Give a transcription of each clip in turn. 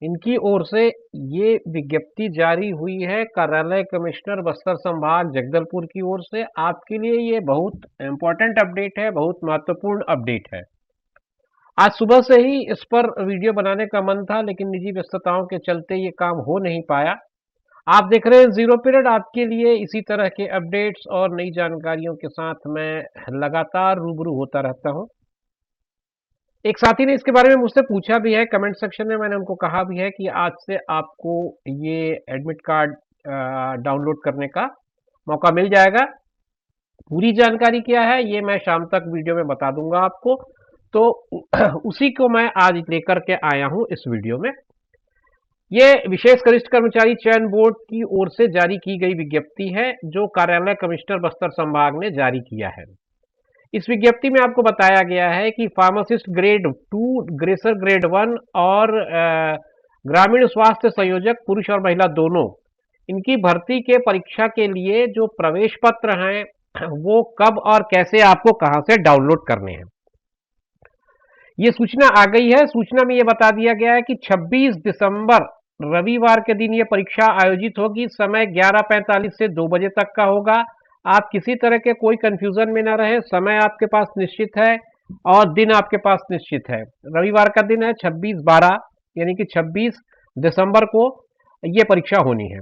इनकी ओर से ये विज्ञप्ति जारी हुई है कार्यालय कमिश्नर बस्तर संभाग जगदलपुर की ओर से। आपके लिए ये बहुत इंपॉर्टेंट अपडेट है, बहुत महत्वपूर्ण अपडेट है। आज सुबह से ही इस पर वीडियो बनाने का मन था, लेकिन निजी व्यस्तताओं के चलते ये काम हो नहीं पाया। आप देख रहे हैं जीरो पीरियड, आपके लिए इसी तरह के अपडेट्स और नई जानकारियों के साथ मैं लगातार रूबरू होता रहता हूं। एक साथी ने इसके बारे में मुझसे पूछा भी है कमेंट सेक्शन में, मैंने उनको कहा भी है कि आज से आपको ये एडमिट कार्ड डाउनलोड करने का मौका मिल जाएगा। पूरी जानकारी क्या है ये मैं शाम तक वीडियो में बता दूंगा आपको, तो उसी को मैं आज लेकर के आया हूं इस वीडियो में। ये विशेष वरिष्ठ कर्मचारी चयन बोर्ड की ओर से जारी की गई विज्ञप्ति है, जो कार्यालय कमिश्नर बस्तर संभाग ने जारी किया है। इस विज्ञप्ति में आपको बताया गया है कि फार्मासिस्ट ग्रेड 2, ग्रेसर ग्रेड 1 और ग्रामीण स्वास्थ्य संयोजक पुरुष और महिला दोनों, इनकी भर्ती के परीक्षा के लिए जो प्रवेश पत्र हैं वो कब और कैसे आपको कहां से डाउनलोड करने हैं, ये सूचना आ गई है। सूचना में ये बता दिया गया है कि 26 दिसंबर रविवार के दिन ये परीक्षा आयोजित होगी। समय 11:45 से 2 बजे तक का होगा। आप किसी तरह के कोई कंफ्यूजन में ना रहे, समय आपके पास निश्चित है और दिन आपके पास निश्चित है। रविवार का दिन है 26/12, यानी कि 26 दिसंबर को ये परीक्षा होनी है।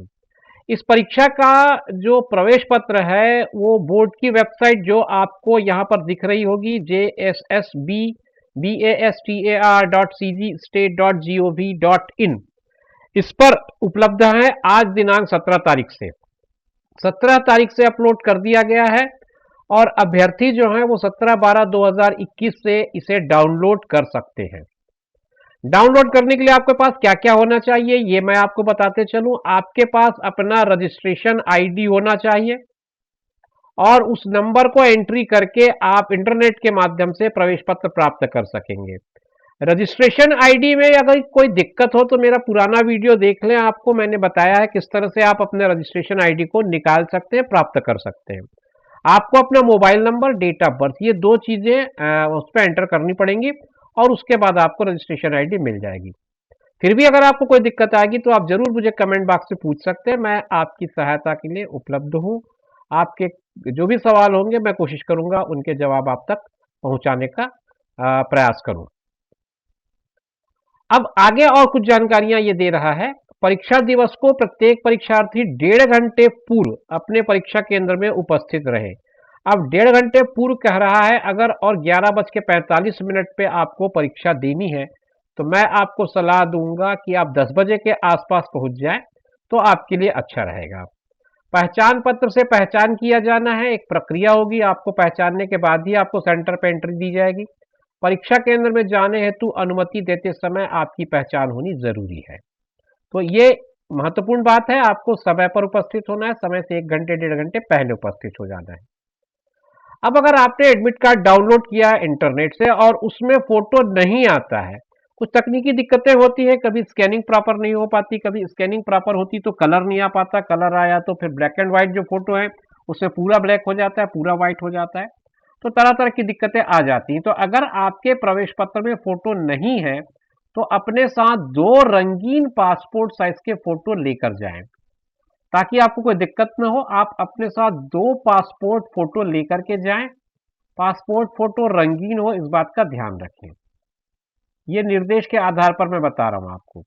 इस परीक्षा का जो प्रवेश पत्र है वो बोर्ड की वेबसाइट जो आपको यहाँ पर दिख रही होगी, JSSBBASTAR.CGState.gov.in, इस पर उपलब्ध है। आज दिनांक 17 तारीख से 17 तारीख से अपलोड कर दिया गया है और अभ्यर्थी जो हैं वो 17/12/2021 से इसे डाउनलोड कर सकते हैं। डाउनलोड करने के लिए आपके पास क्या क्या होना चाहिए ये मैं आपको बताते चलूं। आपके पास अपना रजिस्ट्रेशन आईडी होना चाहिए और उस नंबर को एंट्री करके आप इंटरनेट के माध्यम से प्रवेश पत्र प्राप्त कर सकेंगे। रजिस्ट्रेशन आईडी में अगर कोई दिक्कत हो तो मेरा पुराना वीडियो देख लें, आपको मैंने बताया है किस तरह से आप अपने रजिस्ट्रेशन आईडी को निकाल सकते हैं, प्राप्त कर सकते हैं। आपको अपना mobile number, date of birth, ये 2 चीजें उस पर एंटर करनी पड़ेंगी और उसके बाद आपको रजिस्ट्रेशन आईडी मिल जाएगी। फिर भी अगर आपको कोई दिक्कत आएगी तो आप जरूर मुझे कमेंट बॉक्स में पूछ सकते हैं, मैं आपकी सहायता के लिए उपलब्ध हूँ। आपके जो भी सवाल होंगे मैं कोशिश करूंगा उनके जवाब आप तक पहुंचाने का प्रयास करूं। अब आगे और कुछ जानकारियां ये दे रहा है। परीक्षा दिवस को प्रत्येक परीक्षार्थी 1.5 घंटे पूर्व अपने परीक्षा केंद्र में उपस्थित रहे। अब 1.5 घंटे पूर्व कह रहा है, अगर और 11:45 पे आपको परीक्षा देनी है तो मैं आपको सलाह दूंगा कि आप 10 बजे के आसपास पहुंच जाएं तो आपके लिए अच्छा रहेगा। पहचान पत्र से पहचान किया जाना है, एक प्रक्रिया होगी, आपको पहचानने के बाद ही आपको सेंटर पर एंट्री दी जाएगी। परीक्षा केंद्र में जाने हेतु अनुमति देते समय आपकी पहचान होनी जरूरी है। तो ये महत्वपूर्ण बात है, आपको समय पर उपस्थित होना है, समय से 1 घंटे 1.5 घंटे पहले उपस्थित हो जाना है। अब अगर आपने एडमिट कार्ड डाउनलोड किया है इंटरनेट से और उसमें फोटो नहीं आता है, कुछ तकनीकी दिक्कतें होती है, कभी स्कैनिंग प्रॉपर नहीं हो पाती, कभी स्कैनिंग प्रॉपर होती तो कलर नहीं आ पाता, कलर आया तो फिर ब्लैक एंड व्हाइट जो फोटो है उसमें पूरा ब्लैक हो जाता है, पूरा व्हाइट हो जाता है, तो तरह तरह की दिक्कतें आ जाती हैं। तो अगर आपके प्रवेश पत्र में फोटो नहीं है तो अपने साथ 2 रंगीन पासपोर्ट साइज के फोटो लेकर जाएं ताकि आपको कोई दिक्कत ना हो। आप अपने साथ 2 पासपोर्ट फोटो लेकर के जाएं, पासपोर्ट फोटो रंगीन हो, इस बात का ध्यान रखें। ये निर्देश के आधार पर मैं बता रहा हूं आपको।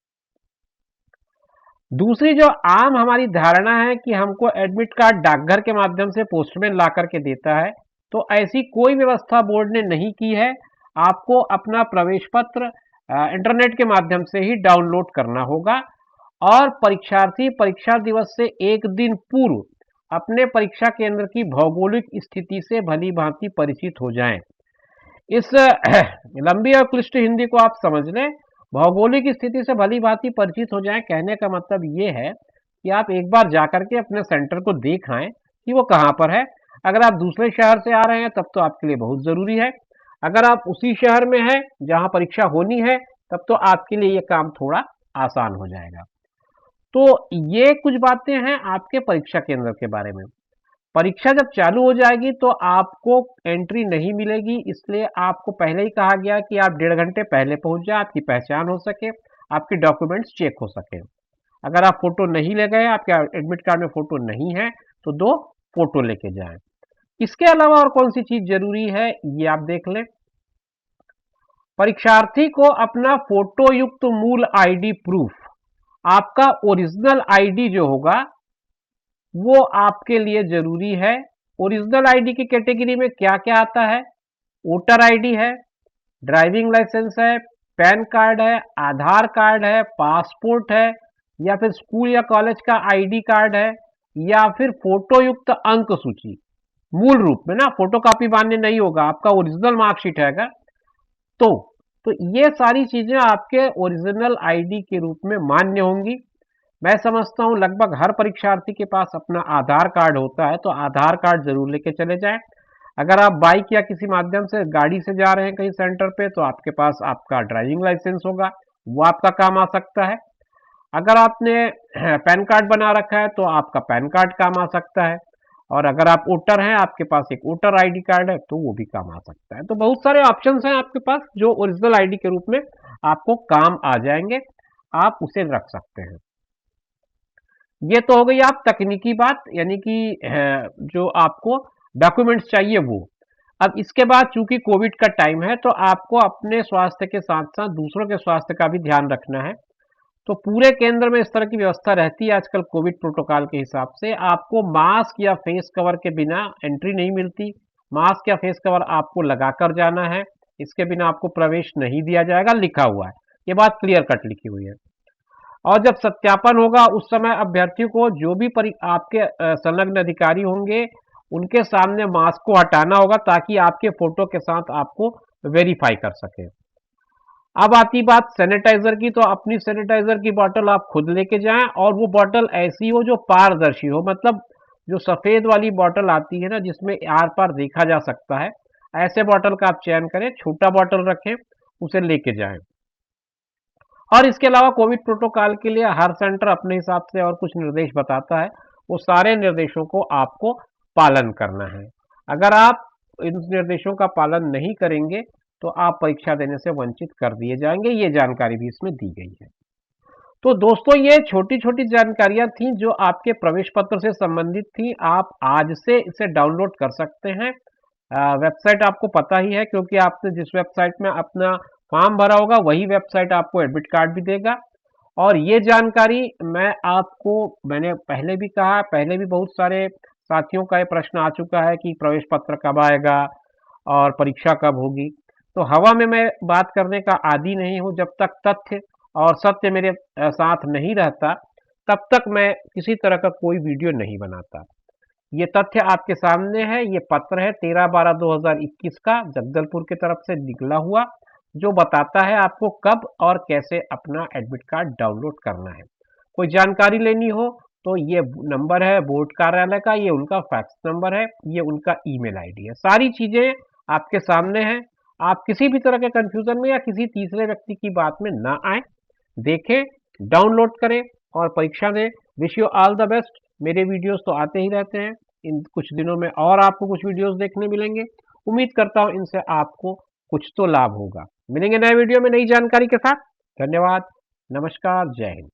दूसरी जो आम हमारी धारणा है कि हमको एडमिट कार्ड डाकघर के माध्यम से पोस्टमैन ला करके देता है, तो ऐसी कोई व्यवस्था बोर्ड ने नहीं की है। आपको अपना प्रवेश पत्र इंटरनेट के माध्यम से ही डाउनलोड करना होगा और परीक्षार्थी परीक्षा दिवस से 1 दिन पूर्व अपने परीक्षा केंद्र की भौगोलिक स्थिति से भली भांति परिचित हो जाएं। इस लंबी और क्लिष्ट हिंदी को आप समझ लें। भौगोलिक स्थिति से भली भांति परिचित हो जाएं कहने का मतलब ये है कि आप एक बार जाकर के अपने सेंटर को देख आएं कि वो कहाँ पर है। अगर आप दूसरे शहर से आ रहे हैं तब तो आपके लिए बहुत जरूरी है, अगर आप उसी शहर में हैं जहां परीक्षा होनी है तब तो आपके लिए ये काम थोड़ा आसान हो जाएगा। तो ये कुछ बातें हैं आपके परीक्षा केंद्र के बारे में। परीक्षा जब चालू हो जाएगी तो आपको एंट्री नहीं मिलेगी, इसलिए आपको पहले ही कहा गया कि आप 1.5 घंटे पहले पहुंच जाए, आपकी पहचान हो सके। आपके डॉक्यूमेंट्स चेक हो सके। अगर आप फोटो नहीं ले गए, आपके एडमिट कार्ड में फोटो नहीं है, तो 2 फोटो लेके जाएं। इसके अलावा और कौन सी चीज जरूरी है, ये आप देख लें। परीक्षार्थी को अपना फोटो युक्त मूल आईडी प्रूफ, आपका ओरिजिनल आईडी जो होगा वो आपके लिए जरूरी है। ओरिजिनल आईडी की कैटेगरी में क्या क्या आता है? वोटर आईडी है, ड्राइविंग लाइसेंस है, पैन कार्ड है, आधार कार्ड है, पासपोर्ट है, या फिर स्कूल या कॉलेज का आईडी कार्ड है, या फिर फोटो युक्त अंक सूची। मूल रूप में ना, फोटो कॉपी मान्य नहीं होगा, आपका ओरिजिनल मार्कशीट है। तो तो ये सारी चीजें आपके ओरिजिनल आईडी के रूप में मान्य होंगी। मैं समझता हूं लगभग हर परीक्षार्थी के पास अपना आधार कार्ड होता है, तो आधार कार्ड जरूर लेके चले जाएं। अगर आप बाइक या किसी माध्यम से गाड़ी से जा रहे हैं कहीं सेंटर पे, तो आपके पास आपका ड्राइविंग लाइसेंस होगा, वो आपका काम आ सकता है। अगर आपने पैन कार्ड बना रखा है तो आपका पैन कार्ड काम आ सकता है। और अगर आप वोटर हैं, आपके पास एक वोटर आईडी कार्ड है, तो वो भी काम आ सकता है। तो बहुत सारे ऑप्शंस हैं आपके पास जो ओरिजिनल आईडी के रूप में आपको काम आ जाएंगे, आप उसे रख सकते हैं। ये तो हो गई आप तकनीकी बात, यानी कि जो आपको डॉक्यूमेंट्स चाहिए वो। अब इसके बाद चूंकि कोविड का टाइम है, तो आपको अपने स्वास्थ्य के साथ साथ दूसरों के स्वास्थ्य का भी ध्यान रखना है। तो पूरे केंद्र में इस तरह की व्यवस्था रहती है आजकल कोविड प्रोटोकॉल के हिसाब से। आपको मास्क या फेस कवर के बिना एंट्री नहीं मिलती। मास्क या फेस कवर आपको लगाकर जाना है, इसके बिना आपको प्रवेश नहीं दिया जाएगा, लिखा हुआ है, ये बात क्लियर कट लिखी हुई है। और जब सत्यापन होगा उस समय अभ्यर्थियों को जो भी आपके संलग्न अधिकारी होंगे उनके सामने मास्क को हटाना होगा, ताकि आपके फोटो के साथ आपको वेरीफाई कर सके। अब आती बात सैनिटाइजर की, तो अपनी सैनिटाइजर की बोतल आप खुद लेके जाएं, और वो बोतल ऐसी हो जो पारदर्शी हो, मतलब जो सफेद वाली बोतल आती है ना, जिसमें आर पार देखा जा सकता है, ऐसे बोतल का आप चयन करें। छोटा बोतल रखें, उसे लेके जाएं। और इसके अलावा कोविड प्रोटोकॉल के लिए हर सेंटर अपने हिसाब से और कुछ निर्देश बताता है, वो सारे निर्देशों को आपको पालन करना है। अगर आप इन निर्देशों का पालन नहीं करेंगे तो आप परीक्षा देने से वंचित कर दिए जाएंगे, ये जानकारी भी इसमें दी गई है। तो दोस्तों, ये छोटी छोटी जानकारियां थी जो आपके प्रवेश पत्र से संबंधित थी। आप आज से इसे डाउनलोड कर सकते हैं। वेबसाइट आपको पता ही है, क्योंकि आपने जिस वेबसाइट में अपना फॉर्म भरा होगा वही वेबसाइट आपको एडमिट कार्ड भी देगा। और ये जानकारी मैंने पहले भी कहा, पहले भी बहुत सारे साथियों का ये प्रश्न आ चुका है कि प्रवेश पत्र कब आएगा और परीक्षा कब होगी। तो हवा में मैं बात करने का आदी नहीं हूं। जब तक तथ्य और सत्य मेरे साथ नहीं रहता, तब तक मैं किसी तरह का कोई वीडियो नहीं बनाता। ये तथ्य आपके सामने है, ये पत्र है 13/12/2021 का जगदलपुर की तरफ से निकला हुआ, जो बताता है आपको कब और कैसे अपना एडमिट कार्ड डाउनलोड करना है। कोई जानकारी लेनी हो तो ये नंबर है बोर्ड कार्यालय का, ये उनका फैक्स नंबर है, ये उनका ईमेल आईडी है। सारी चीजें आपके सामने हैं। आप किसी भी तरह के कंफ्यूजन में या किसी तीसरे व्यक्ति की बात में ना आए, देखें, डाउनलोड करें और परीक्षा दें। Wish you all the best. मेरे वीडियोस तो आते ही रहते हैं, इन कुछ दिनों में और आपको कुछ वीडियोस देखने मिलेंगे। उम्मीद करता हूं इनसे आपको कुछ तो लाभ होगा। मिलेंगे नए वीडियो में नई जानकारी के साथ। धन्यवाद, नमस्कार, जय हिंद।